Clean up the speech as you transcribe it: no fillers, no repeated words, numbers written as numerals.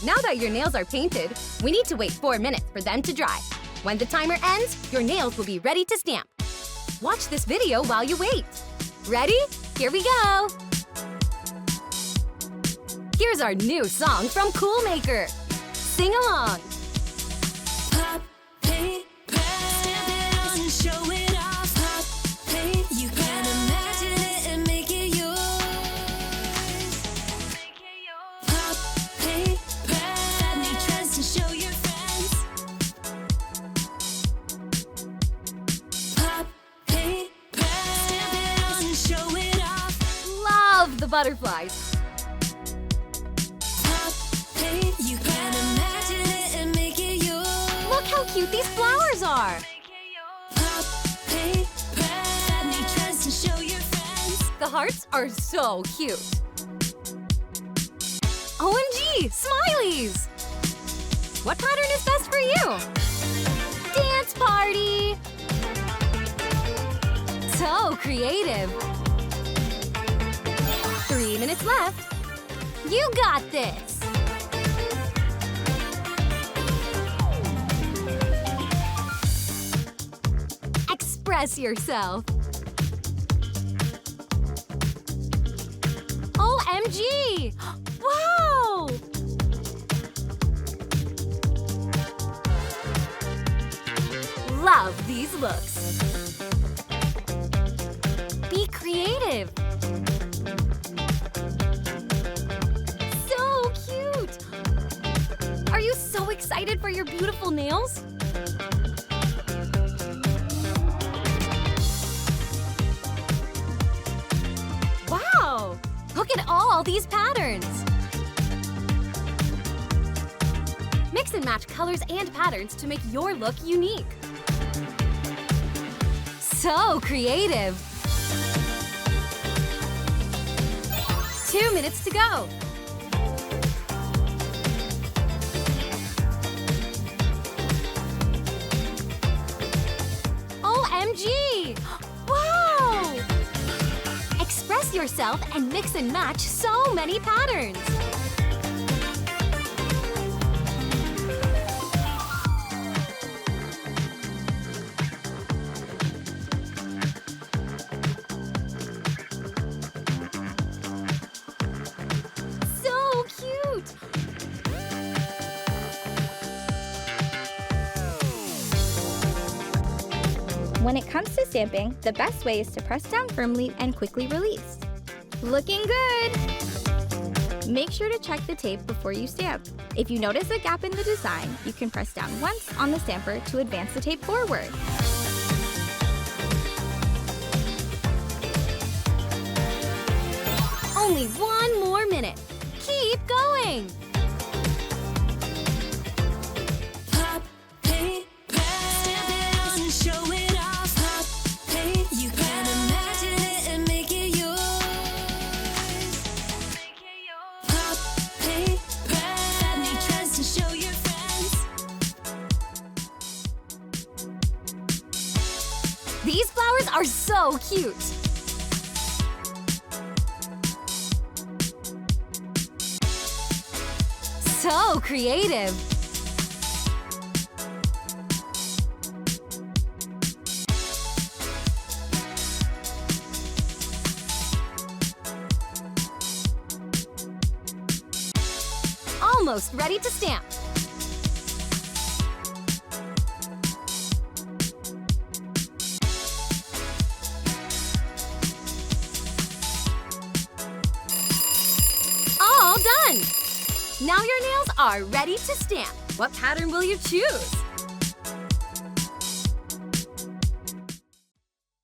Now that your nails are painted, we need to wait 4 minutes for them to dry. When the timer ends, your nails will be ready to stamp. Watch this video while you wait. Ready? Here we go! Here's our new song from Cool Maker. Sing along! Pop, paint, stamp it on, show it off. Pop, paint, you can imagine it and make it yours. Pop, paint, add new trends to show your friends. Pop, paint, stamp it on, show it off. Love the butterflies! Pop, paint, you can imagine it and make it yours. Look how cute these flowers are! Pop, paint, add new trends to show your friends. The hearts are so cute! OMG! Smileys! What pattern is best for you? Dance party! So creative! 3 minutes left. You got this! Express yourself! OMG! Wow! Love these looks! Be creative! So cute! Are you so excited for your beautiful nails? Wow! Look at all these patterns! Mix and match colors and patterns to make your look unique. So creative! 2 minutes to go. OMG! Wow! Express yourself and mix and match so many patterns. So cute! When it comes to stamping, the best way is to press down firmly and quickly release. Looking good! Make sure to check the tape before you stamp. If you notice a gap in the design, you can press down once on the stamper to advance the tape forward. Only 1 more minute. Keep going! Pop, paint, stamp it on, show it off. Pop, paint, you can imagine it and make it yours. Pop, paint, add new trends to show your friends. These flowers are so cute! So creative! Almost ready to stamp! All done! Now your nails are ready to stamp. What pattern will you choose?